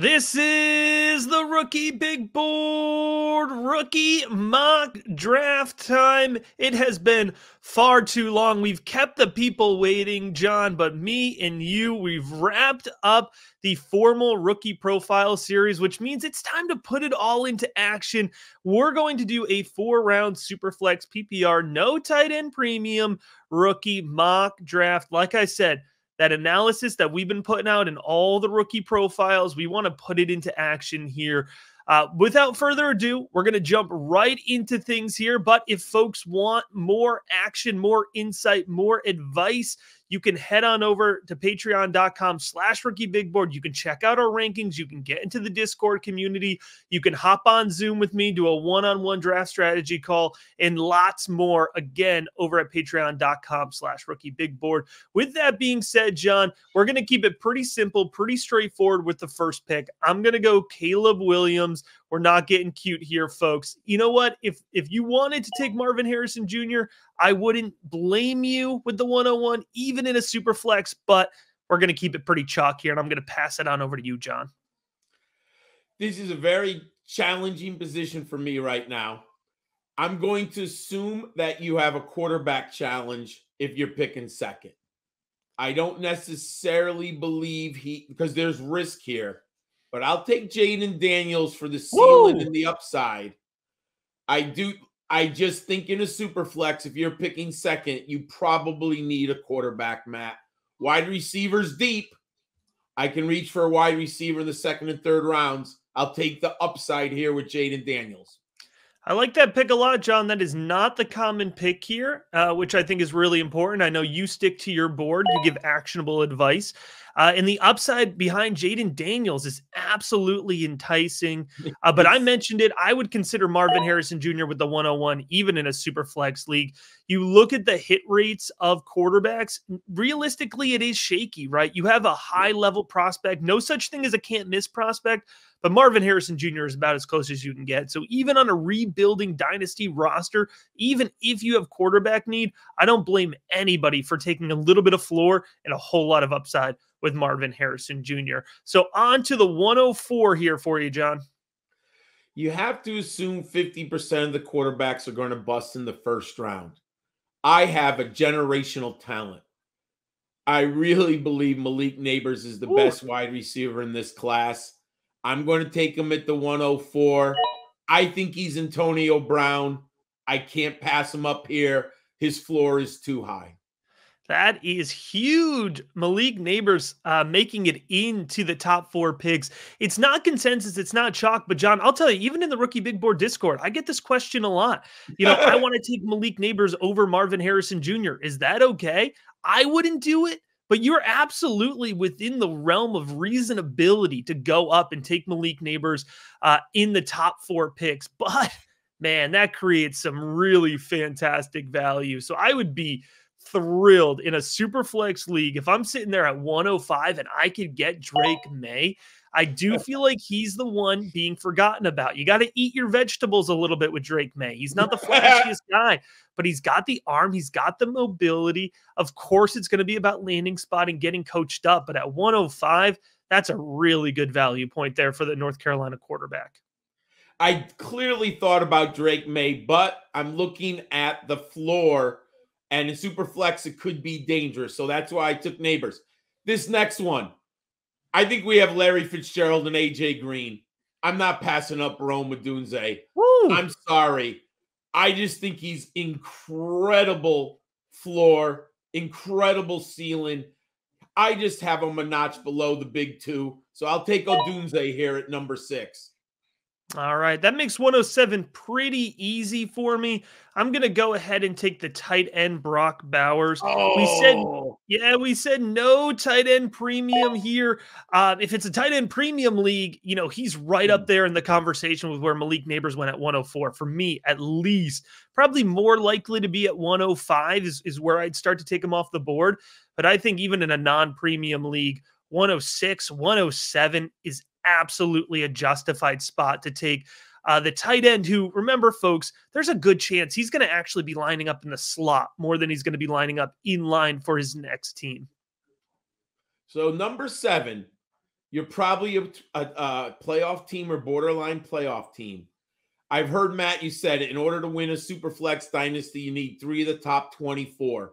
This is the Rookie Big Board Rookie Mock Draft time. It has been far too long. We've kept the people waiting, John, but me and you, we've wrapped up the formal rookie profile series, which means it's time to put it all into action. We're going to do a 4-round Superflex PPR, no tight end premium rookie mock draft. Like I said, that analysis that we've been putting out in all the rookie profiles, we want to put it into action here. Without further ado, we're going to jump right into things here. But if folks want more action, more insight, more advice, you can head on over to patreon.com/rookiebigboard. You can check out our rankings. You can get into the Discord community. You can hop on Zoom with me, do a one-on-one draft strategy call, and lots more, again, over at patreon.com/rookiebigboard. With that being said, John, we're going to keep it pretty simple, pretty straightforward with the first pick. I'm going to go Caleb Williams. We're not getting cute here, folks. You know what? If you wanted to take Marvin Harrison Jr., I wouldn't blame you with the 101, even in a super flex, but we're going to keep it pretty chalk here, and I'm going to pass it on over to you, John. This is a very challenging position for me right now. I'm going to assume that you have a quarterback challenge if you're picking second. I don't necessarily believe because there's risk here, but I'll take Jaden Daniels for the ceiling and the upside. I just think in a super flex, if you're picking second, you probably need a quarterback, Matt. Wide receivers deep. I can reach for a wide receiver in the second and third rounds. I'll take the upside here with Jaden Daniels. I like that pick a lot, John. That is not the common pick here, which I think is really important. I know you stick to your board. You give actionable advice. And the upside behind Jaden Daniels is absolutely enticing. But I mentioned it. I would consider Marvin Harrison Jr. with the 101, even in a super flex league. You look at the hit rates of quarterbacks. Realistically, it is shaky, right? You have a high-level prospect. No such thing as a can't-miss prospect. But Marvin Harrison Jr. is about as close as you can get. So even on a rebuilding dynasty roster, even if you have quarterback need, I don't blame anybody for taking a little bit of floor and a whole lot of upside with Marvin Harrison Jr. So on to the 104 here for you, John. You have to assume 50% of the quarterbacks are going to bust in the first round. I have a generational talent. I really believe Malik Neighbors is the best wide receiver in this class. I'm going to take him at the 104. I think he's Antonio Brown. I can't pass him up here. His floor is too high. That is huge. Malik Neighbors making it into the top 4 picks. It's not consensus. It's not chalk. But, John, I'll tell you, even in the Rookie Big Board Discord, I get this question a lot. You know, I want to take Malik Neighbors over Marvin Harrison Jr. Is that okay? I wouldn't do it. But you're absolutely within the realm of reasonability to go up and take Malik Neighbors in the top 4 picks. But, man, that creates some really fantastic value. So I would be thrilled in a super flex league if I'm sitting there at 105 and I could get Drake May. I do feel like he's the one being forgotten about. You got to eat your vegetables a little bit with Drake May. He's not the flashiest guy, but he's got the arm. He's got the mobility. Of course, it's going to be about landing spot and getting coached up. But at 105, that's a really good value point there for the North Carolina quarterback. I clearly thought about Drake May, but I'm looking at the floor, and in super flex, it could be dangerous. So that's why I took Neighbors. This next one, I think we have Larry Fitzgerald and AJ Green. I'm not passing up Rome Odunze. I'm sorry. I just think he's incredible floor, incredible ceiling. I just have him a notch below the big 2. So I'll take Odunze here at number 6. All right, that makes 107 pretty easy for me. I'm going to go ahead and take the tight end Brock Bowers. We said no tight end premium here. If it's a tight end premium league, you know, he's right up there in the conversation with where Malik Neighbors went at 104. For me, at least, probably more likely to be at 105 is where I'd start to take him off the board. But I think even in a non-premium league, 106, 107 is absolutely a justified spot to take the tight end who, remember, folks, there's a good chance he's going to actually be lining up in the slot more than he's going to be lining up in line for his next team. So number 7, You're probably a playoff team or borderline playoff team. I've heard, Matt, you said in order to win a Superflex Dynasty, you need 3 of the top 24.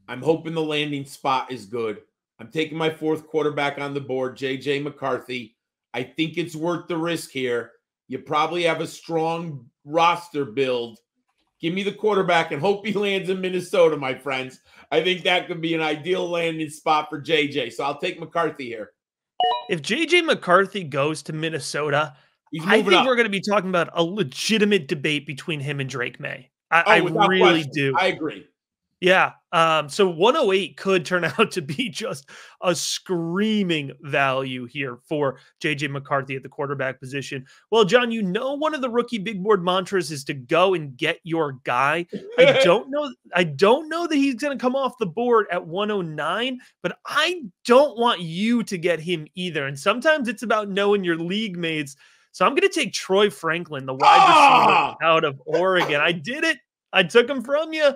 I'm hoping the landing spot is good. I'm taking my 4th quarterback on the board, J.J. McCarthy. I think it's worth the risk here. You probably have a strong roster build. Give me the quarterback and hope he lands in Minnesota, my friends. I think that could be an ideal landing spot for JJ. So I'll take McCarthy here. If JJ McCarthy goes to Minnesota, He's I moving think up. we're going to be talking about a legitimate debate between him and Drake May. I Oh, without really question. do. I agree. Yeah. So 108 could turn out to be just a screaming value here for JJ McCarthy at the quarterback position. Well, John, you know one of the rookie big board mantras is to go and get your guy. I don't know that he's going to come off the board at 109, but I don't want you to get him either. And sometimes it's about knowing your league mates. So I'm going to take Troy Franklin, the wide receiver out of Oregon. I did it. I took him from you.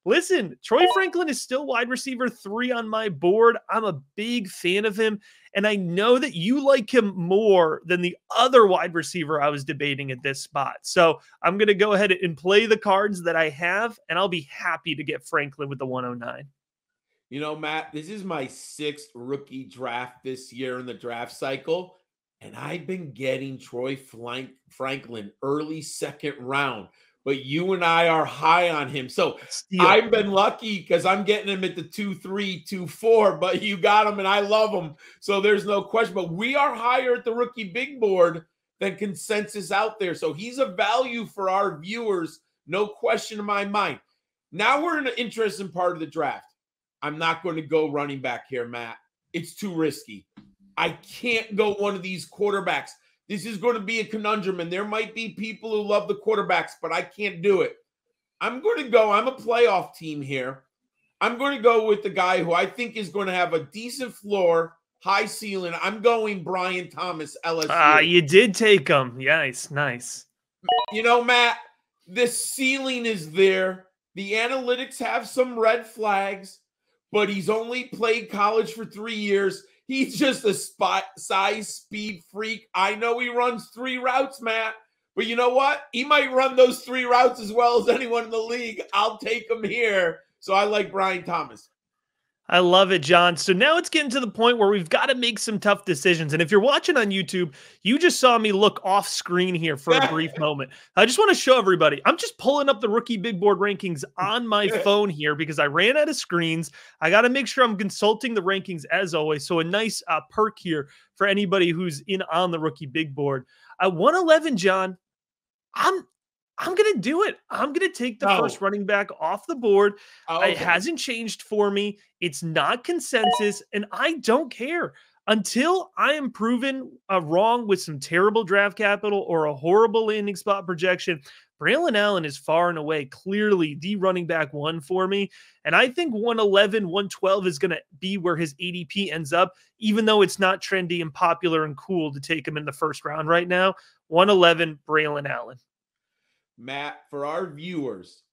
Listen, Troy Franklin is still wide receiver 3 on my board. I'm a big fan of him, and I know that you like him more than the other wide receiver I was debating at this spot. So I'm going to go ahead and play the cards that I have, and I'll be happy to get Franklin with the 109. You know, Matt, this is my 6th rookie draft this year in the draft cycle, and I've been getting Troy Franklin early 2nd round. But you and I are high on him. So I've been lucky because I'm getting him at the 2-3, 2-4, but you got him and I love him. So there's no question. But we are higher at the rookie big board than consensus out there. So he's a value for our viewers. No question in my mind. Now we're in an interesting part of the draft. I'm not going to go running back here, Matt. It's too risky. I can't go one of these quarterbacks. This is going to be a conundrum, and there might be people who love the quarterbacks, but I can't do it. I'm going to go. I'm a playoff team here. I'm going to go with the guy who I think is going to have a decent floor, high ceiling. I'm going Brian Thomas, LSU. You did take him. Nice, nice. You know, Matt, the ceiling is there. The analytics have some red flags, but he's only played college for 3 years. He's just a size speed freak. I know he runs 3 routes, Matt, but you know what? He might run those 3 routes as well as anyone in the league. I'll take him here. So I like Brian Thomas. I love it, John. So now it's getting to the point where we've got to make some tough decisions. And if you're watching on YouTube, you just saw me look off screen here for a brief moment. I just want to show everybody, I'm just pulling up the rookie big board rankings on my phone here because I ran out of screens. I got to make sure I'm consulting the rankings as always. So a nice perk here for anybody who's in on the rookie big board. At 111, John, I'm going to do it. I'm going to take the first running back off the board. Okay. It hasn't changed for me. It's not consensus, and I don't care. Until I am proven wrong with some terrible draft capital or a horrible landing spot projection, Braylon Allen is far and away clearly the running back 1 for me. And I think 111, 112 is going to be where his ADP ends up, even though it's not trendy and popular and cool to take him in the first round right now. 111, Braylon Allen. Matt, for our viewers,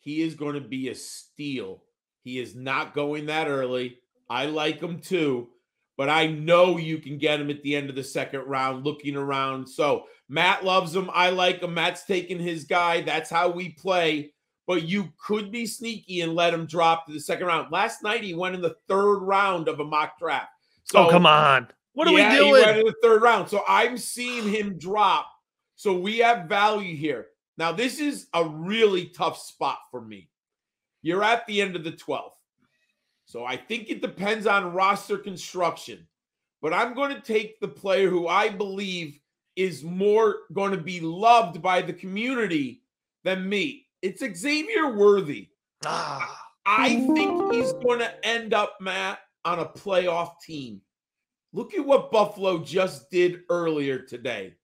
he is going to be a steal. He is not going that early. I like him too, but I know you can get him at the end of the 2nd round, looking around. So Matt loves him. I like him. Matt's taking his guy. That's how we play. But you could be sneaky and let him drop to the 2nd round. Last night, he went in the 3rd round of a mock draft. So, come on. What are we doing? He went in the 3rd round. So I'm seeing him drop. So we have value here. Now, this is a really tough spot for me. You're at the end of the 12th. So I think it depends on roster construction. But I'm going to take the player who I believe is more going to be loved by the community than me. It's Xavier Worthy. I think he's going to end up, Matt, on a playoff team. Look at what Buffalo just did earlier today.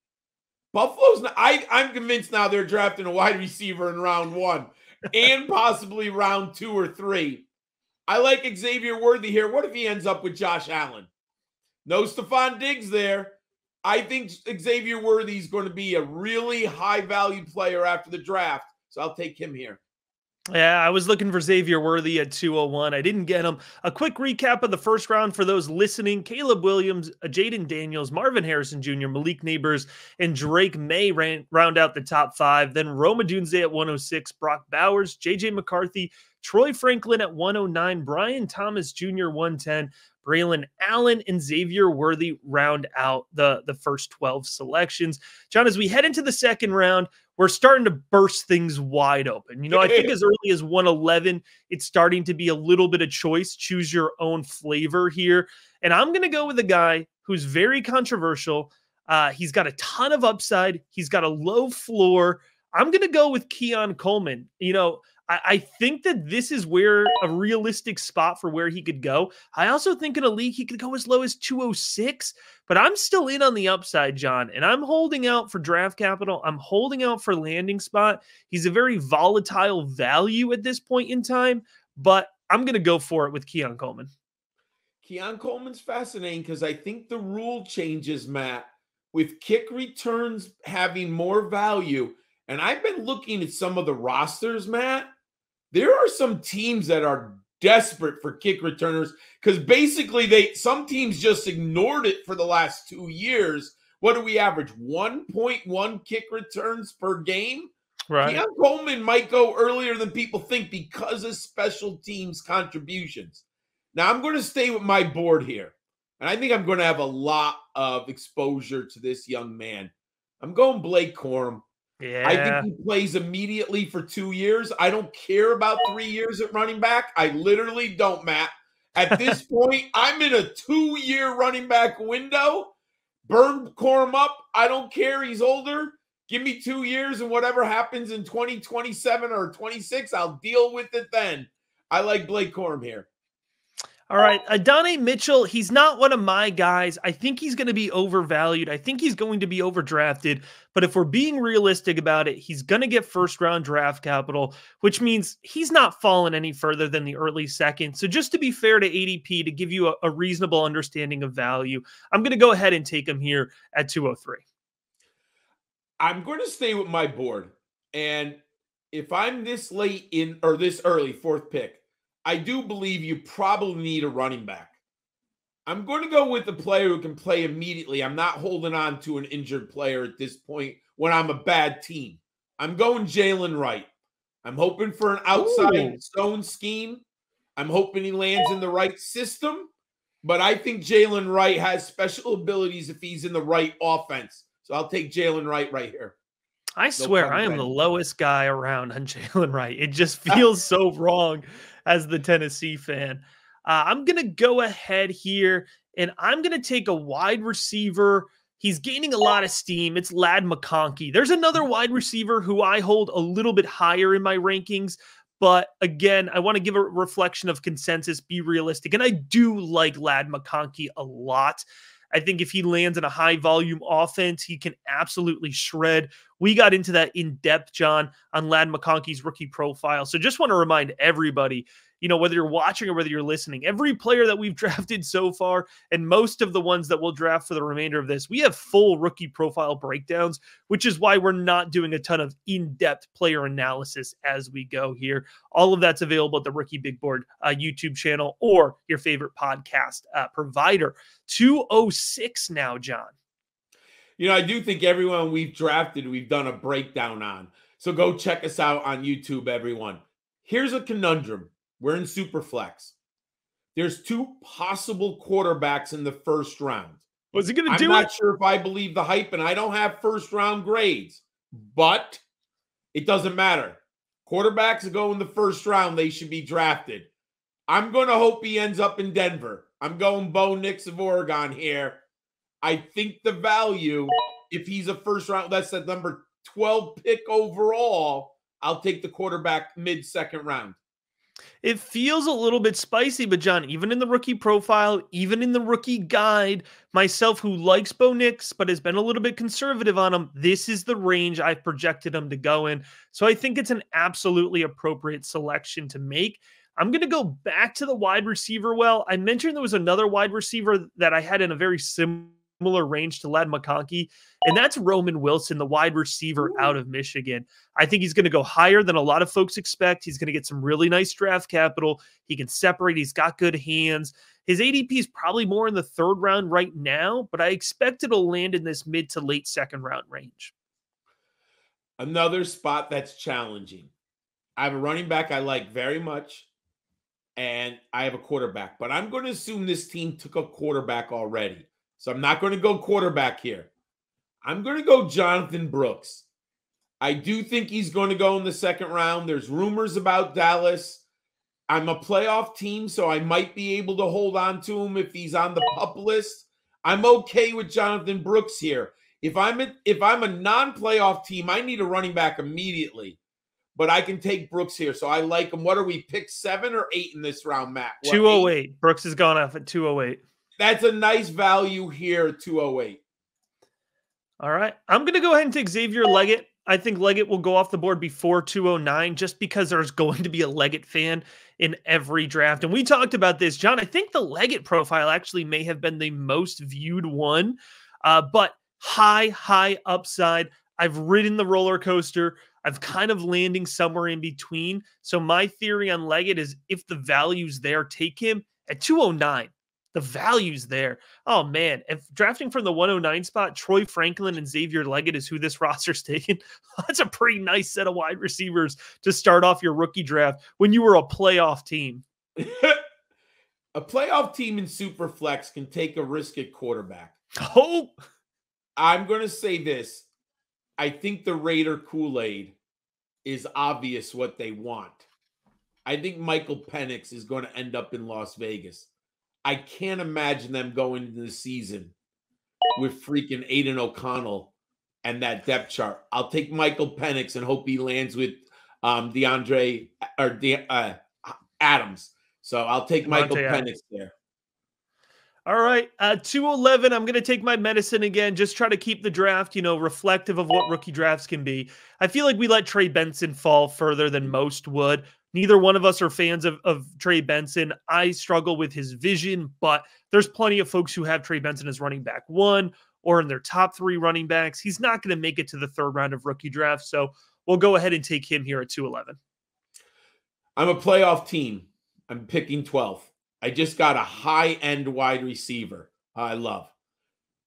Buffalo's not, I'm convinced now they're drafting a wide receiver in round 1 and possibly round 2 or 3. I like Xavier Worthy here. What if he ends up with Josh Allen? No Stephon Diggs there. I think Xavier Worthy is going to be a really high value player after the draft. So I'll take him here. Yeah, I was looking for Xavier Worthy at 201. I didn't get him. A quick recap of the first round for those listening: Caleb Williams, Jaden Daniels, Marvin Harrison Jr., Malik Neighbors, and Drake May round out the top five. Then Roma Dunze at 106, Brock Bowers, JJ McCarthy, Troy Franklin at 109, Brian Thomas Jr. 110, Braylon Allen, and Xavier Worthy round out the first 12 selections. John, as we head into the second round, we're starting to burst things wide open. I think as early as 111, it's starting to be a little bit of choice. Choose your own flavor here. And I'm going to go with a guy who's very controversial. He's got a ton of upside. He's got a low floor. I'm going to go with Keon Coleman. I think that this is where a realistic spot for where he could go. I also think in a league he could go as low as 206, but I'm still in on the upside, John, and I'm holding out for draft capital. I'm holding out for landing spot. He's a very volatile value at this point in time, but I'm going to go for it with Keon Coleman. Keon Coleman's fascinating because I think the rule changes, Matt, with kick returns having more value. And I've been looking at some of the rosters, Matt. There are some teams that are desperate for kick returners because basically some teams just ignored it for the last 2 years. What do we average? 1.1 kick returns per game? Right. Keon Coleman might go earlier than people think because of special teams contributions. Now, I'm going to stay with my board here, and I think I'm going to have a lot of exposure to this young man. I'm going Blake Corum. Yeah. I think he plays immediately for 2 years. I don't care about 3 years at running back. I literally don't, Matt. At this point, I'm in a 2-year running back window. Burn Corum up. I don't care. He's older. Give me 2 years, and whatever happens in 2027 or 26, I'll deal with it then. I like Blake Corum here. All right. Adonai Mitchell, he's not one of my guys. I think he's going to be overvalued. I think he's going to be overdrafted. But if we're being realistic about it, he's going to get first round draft capital, which means he's not fallen any further than the early second. So just to be fair to ADP, to give you a reasonable understanding of value, I'm going to go ahead and take him here at 203. I'm going to stay with my board. And if I'm this late in or this early, fourth pick, I do believe you probably need a running back. I'm going to go with a player who can play immediately. I'm not holding on to an injured player at this point when I'm a bad team. I'm going Jalen Wright. I'm hoping for an outside zone scheme. I'm hoping he lands in the right system. But I think Jalen Wright has special abilities if he's in the right offense. So I'll take Jalen Wright right here. I swear I am the lowest guy around on Jalen Wright. It just feels so wrong as the Tennessee fan. I'm going to go ahead here, and I'm going to take a wide receiver. He's gaining a lot of steam. It's Ladd McConkey. There's another wide receiver who I hold a little bit higher in my rankings. But again, I want to give a reflection of consensus, be realistic. And I do like Ladd McConkey a lot. I think if he lands in a high volume offense, he can absolutely shred. We got into that in depth, John, on Ladd McConkey's rookie profile. So just want to remind everybody, whether you're watching or whether you're listening, every player that we've drafted so far, and most of the ones that we'll draft for the remainder of this, we have full rookie profile breakdowns, which is why we're not doing a ton of in-depth player analysis as we go here. All of that's available at the Rookie Big Board YouTube channel or your favorite podcast provider. 206 now, John. I do think everyone we've drafted, we've done a breakdown on. So go check us out on YouTube, everyone. Here's a conundrum. We're in Superflex. There's 2 possible quarterbacks in the first round. Was he going to do it? I'm not sure if I believe the hype, and I don't have first round grades, but it doesn't matter. Quarterbacks go in the first round. They should be drafted. I'm going to hope he ends up in Denver. I'm going Bo Nix of Oregon here. I think the value, if he's a first round, that's the number 12 pick overall, I'll take the quarterback mid-second round. It feels a little bit spicy, but John, even in the rookie profile, even in the rookie guide, myself who likes Bo Nix, but has been a little bit conservative on him, this is the range I've projected him to go in. So I think it's an absolutely appropriate selection to make. I'm going to go back to the wide receiver. Well, I mentioned there was another wide receiver that I had in a very similar similar range to Ladd McConkey, and that's Roman Wilson, the wide receiver out of Michigan. I think he's going to go higher than a lot of folks expect. He's going to get some really nice draft capital. He can separate. He's got good hands. His ADP is probably more in the third round right now, but I expect it'll land in this mid to late second round range. Another spot that's challenging. I have a running back I like very much, and I have a quarterback, but I'm going to assume this team took a quarterback already. So I'm not going to go quarterback here. I'm going to go Jonathan Brooks. I do think he's going to go in the second round. There's rumors about Dallas. I'm a playoff team, so I might be able to hold on to him if he's on the PUP list. I'm okay with Jonathan Brooks here. If I'm a non-playoff team, I need a running back immediately. But I can take Brooks here, so I like him. What are we, pick 7 or 8 in this round, Matt? 208. Brooks has gone off at 208. That's a nice value here, 208. All right. I'm going to go ahead and take Xavier Leggett. I think Leggett will go off the board before 209 just because there's going to be a Leggett fan in every draft. And we talked about this, John. I think the Leggett profile actually may have been the most viewed one, but high upside. I've ridden the roller coaster. I've kind of landing somewhere in between. So my theory on Leggett is if the value's there, take him at 209. The value's there. Oh, man. If drafting from the 109 spot, Troy Franklin and Xavier Leggett is who this roster's taking. That's a pretty nice set of wide receivers to start off your rookie draft when you were a playoff team. A playoff team in Superflex can take a risk at quarterback. Oh! I'm going to say this. I think the Raider Kool-Aid is obvious what they want. I think Michael Penix is going to end up in Las Vegas. I can't imagine them going into the season with freaking Aiden O'Connell and that depth chart. I'll take Michael Penix and hope he lands with Adams. So I'll take Michael Penix there. All right, 211, I'm going to take my medicine again, just try to keep the draft, reflective of what rookie drafts can be. I feel like we let Trey Benson fall further than most would. Neither one of us are fans of Trey Benson. I struggle with his vision, but there's plenty of folks who have Trey Benson as running back 1 or in their top 3 running backs. He's not going to make it to the third round of rookie drafts, so we'll go ahead and take him here at 211. I'm a playoff team. I'm picking 12th. I just got a high-end wide receiver I love.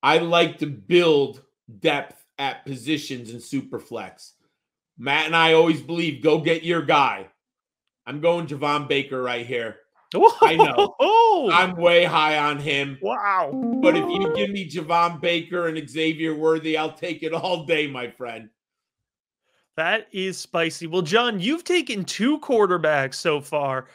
I like to build depth at positions in Superflex. Matt and I always believe, go get your guy. I'm going Javon Baker right here. Whoa. I know. I'm way high on him. Wow. But if you give me Javon Baker and Xavier Worthy, I'll take it all day, my friend. That is spicy. Well, John, you've taken 2 quarterbacks so far.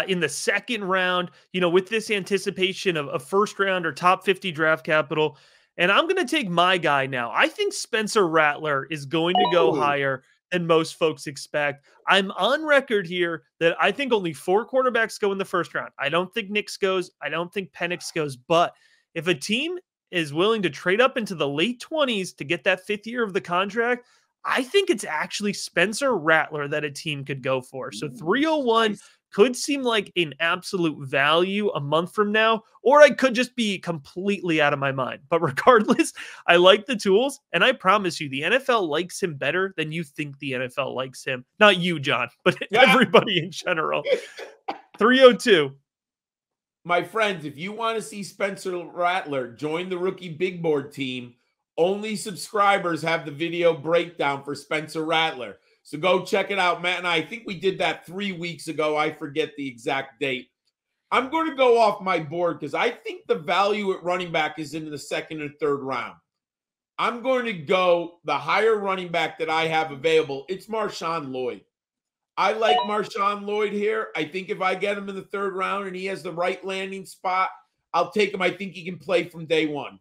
In the second round, with this anticipation of a first round or top 50 draft capital. And I'm going to take my guy now. I think Spencer Rattler is going to go higher than most folks expect. I'm on record here that I think only 4 quarterbacks go in the first round. I don't think Nix goes. I don't think Penix goes. But if a team is willing to trade up into the late 20s to get that 5th year of the contract, I think it's actually Spencer Rattler that a team could go for. So 301 could seem like an absolute value a month from now, or I could just be completely out of my mind. But regardless, I like the tools, and I promise you, the NFL likes him better than you think the NFL likes him. Not you, John, but everybody in general. 302. My friends, if you want to see Spencer Rattler join the rookie big board team, only subscribers have the video breakdown for Spencer Rattler. So go check it out, Matt and I think we did that 3 weeks ago. I forget the exact date. I'm going to go off my board because I think the value at running back is in the second and third round. I'm going to go the higher running back that I have available. It's Marshawn Lloyd. I like Marshawn Lloyd here. I think if I get him in the third round and he has the right landing spot, I'll take him. I think he can play from day one.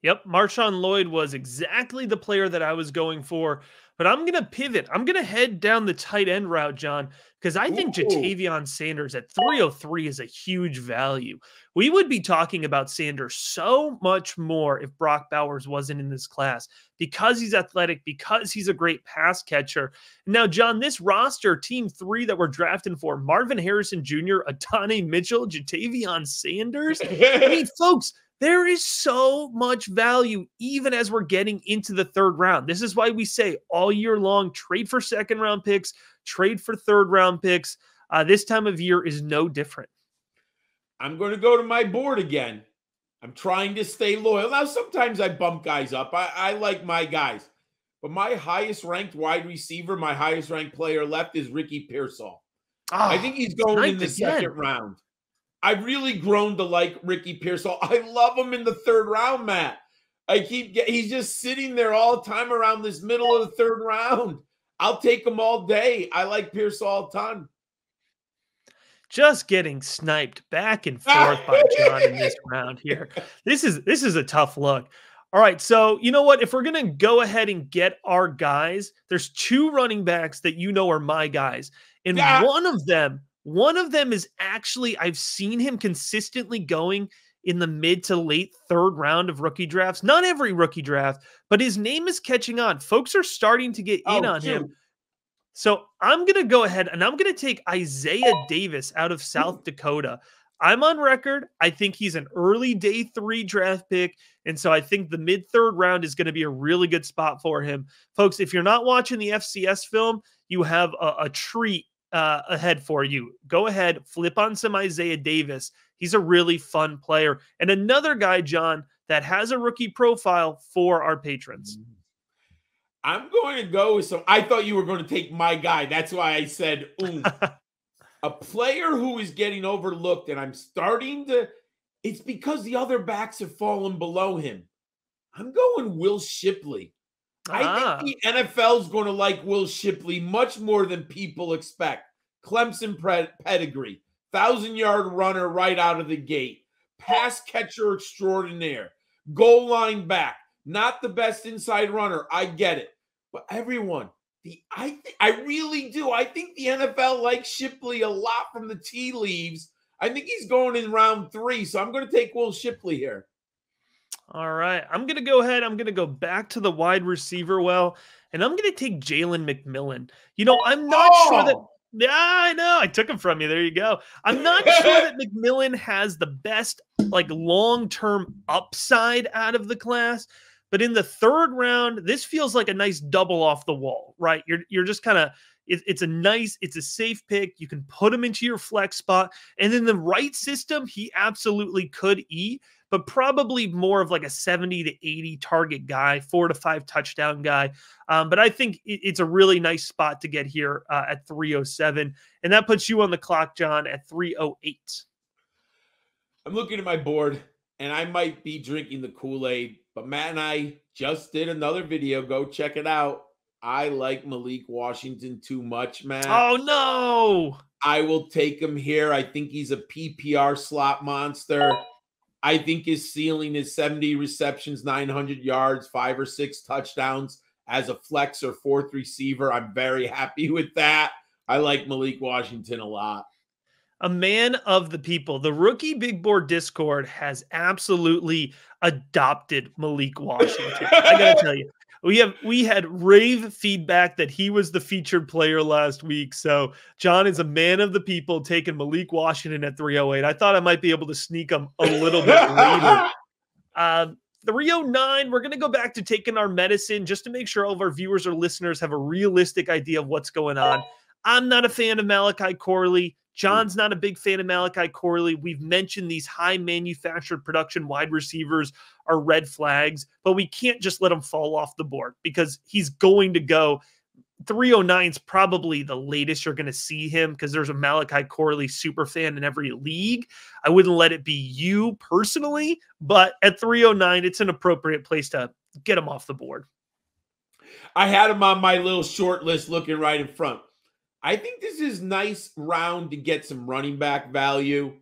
Yep, Marshawn Lloyd was exactly the player that I was going for. But I'm going to pivot. I'm going to head down the tight end route, John, because I think Jatavion Sanders at 303 is a huge value. We would be talking about Sanders so much more if Brock Bowers wasn't in this class because he's athletic, because he's a great pass catcher. Now, John, this roster, team 3 that we're drafting for, Marvin Harrison Jr., Adonai Mitchell, Jatavion Sanders. I mean, folks, There is so much value even as we're getting into the third round. This is why we say all year long, trade for second round picks, trade for third round picks. This time of year is no different. I'm going to go to my board again. I'm trying to stay loyal. Now, sometimes I bump guys up. I like my guys. But my highest ranked wide receiver, my highest ranked player left is Ricky Pearsall. I think he's going in the second round. I've really grown to like Ricky Pearsall. I love him in the third round, Matt. He's just sitting there all the time around this middle of the third round. I'll take him all day. I like Pearsall a ton. Just getting sniped back and forth by John in this round here. This is a tough look. All right, so you know what? If we're going to go ahead and get our guys, there's two running backs that you know are my guys. And one of them is actually, I've seen him consistently going in the mid to late third round of rookie drafts. Not every rookie draft, but his name is catching on. Folks are starting to get in on him. So I'm going to go ahead and I'm going to take Isaiah Davis out of South Dakota. I'm on record. I think he's an early day 3 draft pick. And so I think the mid third round is going to be a really good spot for him. Folks, if you're not watching the FCS film, you have a treat ahead for you. Go ahead, flip on some Isaiah Davis. He's a really fun player. And another guy, John, that has a rookie profile for our patrons. I'm going to go with I thought you were going to take my guy. That's why I said, a player who is getting overlooked, and I'm starting to, it's because the other backs have fallen below him. I'm going Will Shipley. I think the NFL is going to like Will Shipley much more than people expect. Clemson pedigree, 1,000-yard runner right out of the gate, pass catcher extraordinaire, goal line back. Not the best inside runner. I get it. But everyone, I really do. I think the NFL likes Shipley a lot from the tea leaves. I think he's going in round 3. So I'm going to take Will Shipley here. All right. I'm going to go ahead. I'm going to go back to the wide receiver well, and I'm going to take Jalen McMillan. You know, I'm not sure that. Yeah, I know. I took him from you. There you go. I'm not sure that McMillan has the best, long-term upside out of the class. But in the third round, this feels like a nice double off the wall, right? You're just kind of, it's a safe pick. You can put him into your flex spot. And in the right system, he absolutely could eat, but probably more of like a 70 to 80 target guy, 4 to 5 touchdown guy. But I think it's a really nice spot to get here at 307. And that puts you on the clock, John, at 308. I'm looking at my board, and I might be drinking the Kool-Aid, but Matt and I just did another video. Go check it out. I like Malik Washington too much, Matt. Oh, no. I will take him here. I think he's a PPR slot monster. I think his ceiling is 70 receptions, 900 yards, 5 or 6 touchdowns as a flex or fourth receiver. I'm very happy with that. I like Malik Washington a lot. A man of the people. The Rookie Big Board Discord has absolutely adopted Malik Washington. I got to tell you, we had rave feedback that he was the featured player last week. So John is a man of the people, taking Malik Washington at 308. I thought I might be able to sneak him a little bit later. 309, we're going to go back to taking our medicine just to make sure all of our viewers or listeners have a realistic idea of what's going on. I'm not a fan of Malachi Corley. John's not a big fan of Malachi Corley. We've mentioned these high manufactured production wide receivers are red flags, but we can't just let him fall off the board because he's going to go. 309 is probably the latest you're going to see him because there's a Malachi Corley super fan in every league. I wouldn't let it be you personally, but at 309, it's an appropriate place to get him off the board. I had him on my little short list looking right in front. I think this is nice round to get some running back value.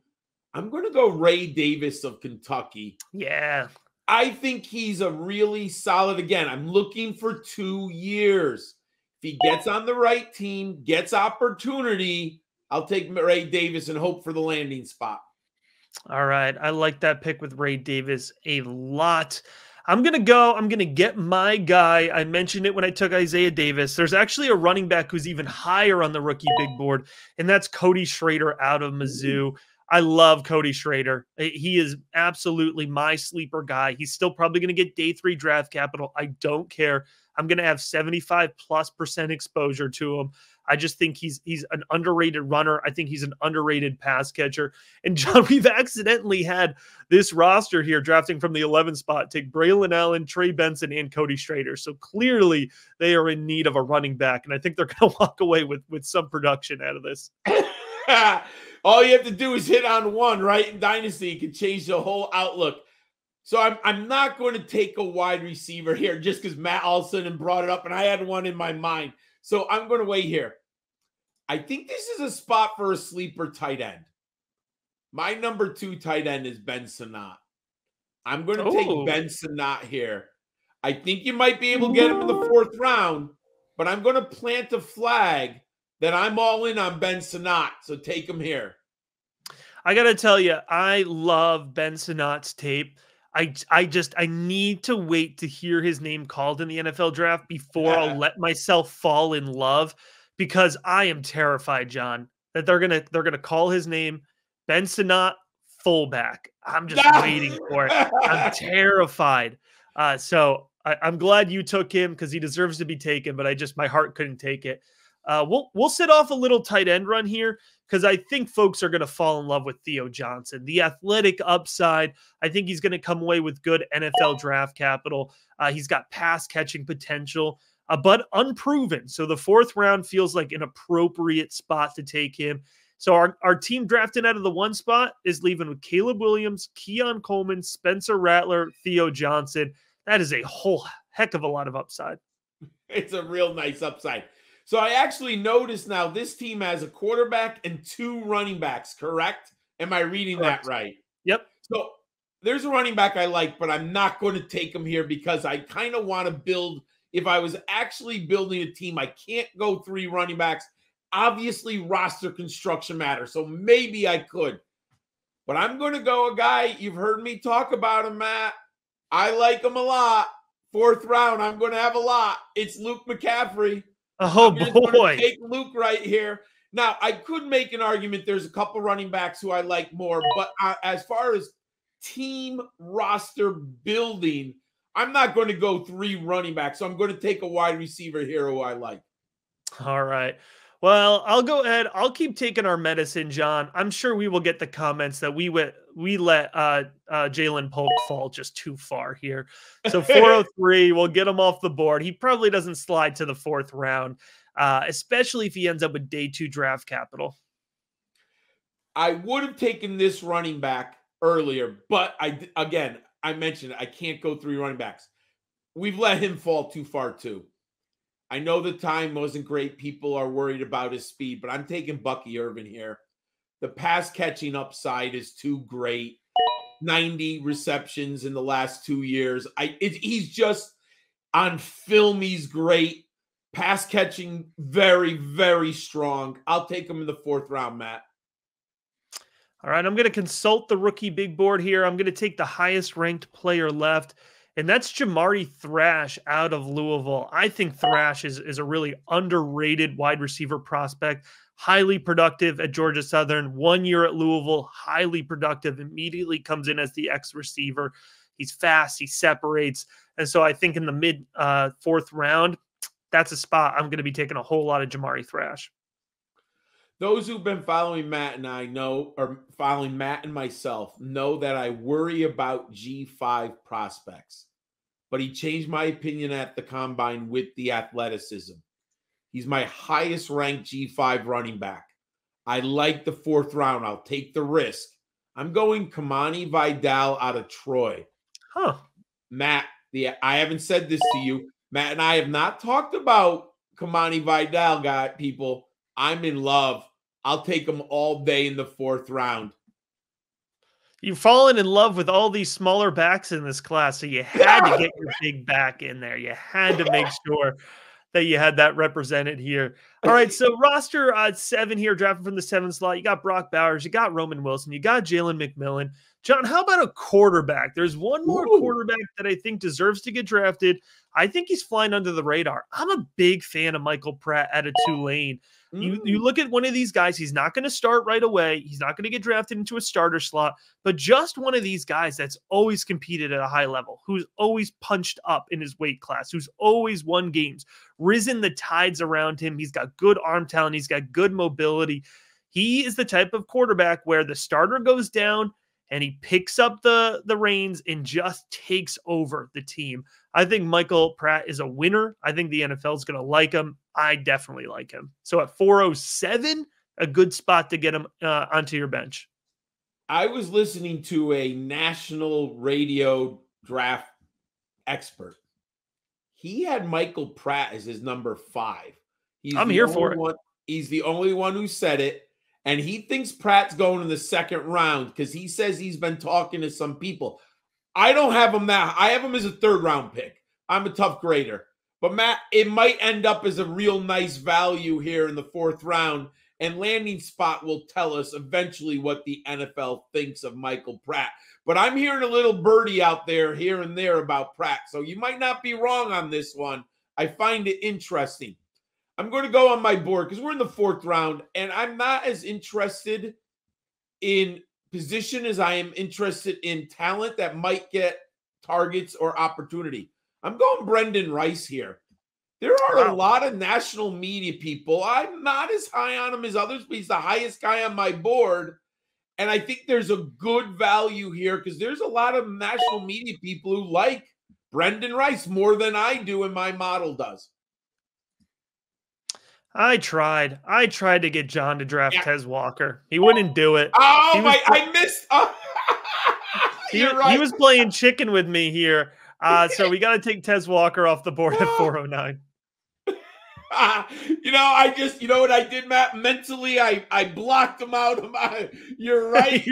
I'm going to go Ray Davis of Kentucky. Yeah. I think he's a really solid, again, I'm looking for 2 years. If he gets on the right team, gets opportunity, I'll take Ray Davis and hope for the landing spot. All right. I like that pick with Ray Davis a lot. I'm going to get my guy. I mentioned it when I took Isaiah Davis. There's actually a running back who's even higher on the rookie big board, and that's Cody Schrader out of Mizzou. I love Cody Schrader. He is absolutely my sleeper guy. He's still probably going to get day 3 draft capital. I don't care. I'm going to have 75+% exposure to him. I just think he's an underrated runner. I think he's an underrated pass catcher. And John, we've accidentally had this roster here drafting from the 11th spot take Braylon Allen, Trey Benson, and Cody Schrader. So clearly they are in need of a running back, and I think they're going to walk away with some production out of this. All you have to do is hit on one, right? In Dynasty, you can change the whole outlook. So I'm not going to take a wide receiver here just because Matt all of a sudden brought it up, and I had one in my mind. So I'm going to wait here. I think this is a spot for a sleeper tight end. My number 2 tight end is Ben Sinnott. I'm going to take Ben Sinnott here. I think you might be able to get him in the 4th round, but I'm going to plant a flag that I'm all in on Ben Sinnott. So take him here. I got to tell you, I love Ben Sinnott's tape. I need to wait to hear his name called in the NFL draft before I'll let myself fall in love, because I am terrified, John, that they're gonna call his name Ben Sinnott fullback. I'm just waiting for it. I'm terrified. So I'm glad you took him because he deserves to be taken, but my heart couldn't take it. We'll set off a little tight end run here because I think folks are going to fall in love with Theo Johnson. The athletic upside, I think he's going to come away with good NFL draft capital. He's got pass catching potential, but unproven. So the 4th round feels like an appropriate spot to take him. So our team drafting out of the 1 spot is leaving with Caleb Williams, Keon Coleman, Spencer Rattler, Theo Johnson. That is a whole heck of a lot of upside. It's a real nice upside. So I actually noticed now this team has a quarterback and 2 running backs, correct? Am I reading that right? Yep. So there's a running back I like, but I'm not going to take him here because I kind of want to build. If I was actually building a team, I can't go 3 running backs. Obviously, roster construction matters, so maybe I could. But I'm going to go a guy, you've heard me talk about him, Matt. I like him a lot. 4th round, I'm going to have a lot. It's Luke McCaffrey. Oh, boy. Take Luke right here. Now, I could make an argument there's a couple running backs who I like more, but as far as team roster building, I'm not going to go 3 running backs, so I'm going to take a wide receiver here who I like. All right. Well, I'll go ahead. I'll keep taking our medicine, John. I'm sure we will get the comments that we let Jalen Polk fall just too far here. So 403, we'll get him off the board. He probably doesn't slide to the 4th round, especially if he ends up with day 2 draft capital. I would have taken this running back earlier, but I mentioned I can't go 3 running backs. We've let him fall too far too. I know the time wasn't great. People are worried about his speed, but I'm taking Bucky Irvin here. The pass catching upside is too great. 90 receptions in the last 2 years. He's just on film. He's great. Pass catching, very, very strong. I'll take him in the 4th round, Matt. All right, I'm going to consult the rookie big board here. I'm going to take the highest ranked player left, and that's Jamari Thrash out of Louisville. I think Thrash is a really underrated wide receiver prospect, highly productive at Georgia Southern, 1 year at Louisville, highly productive, immediately comes in as the X receiver. He's fast, he separates. And so I think in the mid 4th round, that's a spot I'm going to be taking a whole lot of Jamari Thrash. Those who've been following Matt and I know, or following Matt and myself, know that I worry about G5 prospects. But he changed my opinion at the combine with the athleticism. He's my highest ranked G5 running back. I like the 4th round. I'll take the risk. I'm going Kamani Vidal out of Troy. Huh. Matt, I haven't said this to you. Matt and I have not talked about Kamani Vidal, people. I'm in love. I'll take him all day in the 4th round. You've fallen in love with all these smaller backs in this class, so you had to get your big back in there. You had to make sure that you had that represented here. All right, so roster 7 here, drafting from the 7th slot. You got Brock Bowers, you got Roman Wilson, you got Jalen McMillan. John, how about a quarterback? There's one more Ooh. quarterback that I think deserves to get drafted. I think he's flying under the radar. I'm a big fan of Michael Pratt out of Tulane. You Mm. look at one of these guys, he's not going to start right away. He's not going to get drafted into a starter slot, but just one of these guys that's always competed at a high level, who's always punched up in his weight class, who's always won games, risen the tides around him. He's got good arm talent. He's got good mobility. He is the type of quarterback where the starter goes down and he picks up the reins and just takes over the team. I think Michael Pratt is a winner. I think the NFL is going to like him. I definitely like him. So at 407, a good spot to get him onto your bench. I was listening to a national radio draft expert. He had Michael Pratt as his number 5. I'm here for it. He's the only one who said it. And he thinks Pratt's going in the second round because he says he's been talking to some people. I don't have him now. I have him as a 3rd round pick. I'm a tough grader. But Matt, it might end up as a real nice value here in the 4th round. And landing spot will tell us eventually what the NFL thinks of Michael Pratt. But I'm hearing a little birdie out there here and there about Pratt. So you might not be wrong on this one. I find it interesting. I'm going to go on my board because we're in the 4th round, and I'm not as interested in position as I am interested in talent that might get targets or opportunity. I'm going Brendan Rice here. There are a lot of national media people. I'm not as high on him as others, but he's the highest guy on my board. And I think there's a good value here because there's a lot of national media people who like Brendan Rice more than I do and my model does. I tried to get John to draft Tez Walker. He wouldn't do it. Oh, I missed. Oh. You're right. He was playing chicken with me here. So we got to take Tez Walker off the board at 409. You know what I did, Matt? Mentally, I blocked him out of my. You're right.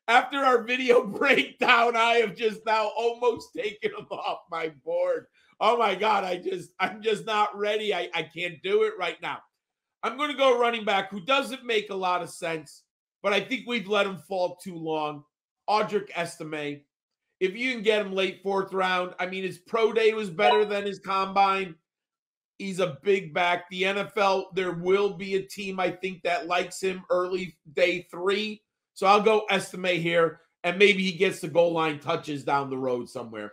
After our video breakdown, I have just now almost taken him off my board. Oh my God, I'm just not ready. I can't do it right now. I'm going to go running back who doesn't make a lot of sense, but I think we've let him fall too long. Audric Estime. If you can get him late 4th round, I mean, his pro day was better than his combine. He's a big back. The NFL, there will be a team, I think, that likes him early day 3. So I'll go Estime here, and maybe he gets the goal line touches down the road somewhere.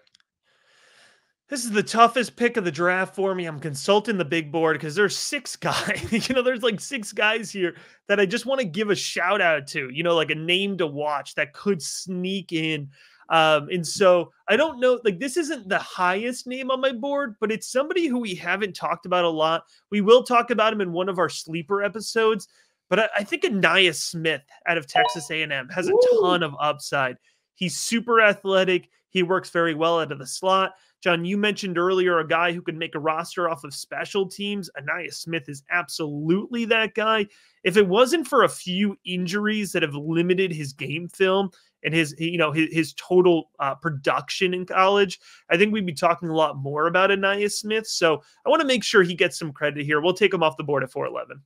This is the toughest pick of the draft for me. I'm consulting the big board because there's 6 guys. There's like 6 guys here that I just want to give a shout out to, like a name to watch that could sneak in. And so I don't know, like this isn't the highest name on my board, but it's somebody who we haven't talked about a lot. We will talk about him in one of our sleeper episodes, but I think Ainias Smith out of Texas A&M has a ton of upside. He's super athletic. He works very well out of the slot. John, you mentioned earlier a guy who could make a roster off of special teams. Ainias Smith is absolutely that guy. If it wasn't for a few injuries that have limited his game film and his total production in college, I think we'd be talking a lot more about Ainias Smith. So I want to make sure he gets some credit here. We'll take him off the board at 411.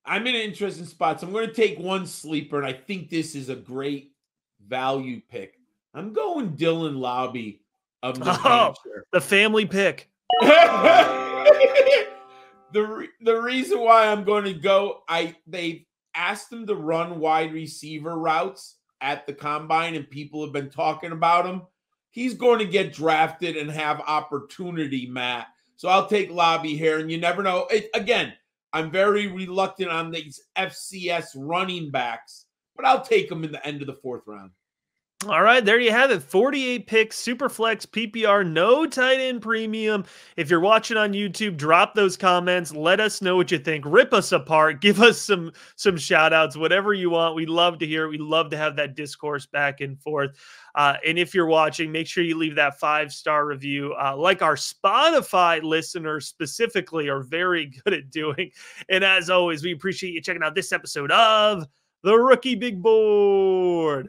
I'm in an interesting spot. So I'm going to take one sleeper, and I think this is a great value pick. I'm going Dylan Lobby of New Hampshire. The family pick. The reason why I'm going to go, they've asked him to run wide receiver routes at the combine, and people have been talking about him. He's going to get drafted and have opportunity, Matt. So I'll take Lobby here, and you never know. Again, I'm very reluctant on these FCS running backs, but I'll take them in the end of the 4th round. All right, there you have it. 48 picks, Superflex, PPR, no tight end premium. If you're watching on YouTube, drop those comments. Let us know what you think. Rip us apart. Give us some shout outs, whatever you want. We love to hear it. We love to have that discourse back and forth. And if you're watching, make sure you leave that 5-star review like our Spotify listeners specifically are very good at doing. And as always, we appreciate you checking out this episode of The Rookie Big Board.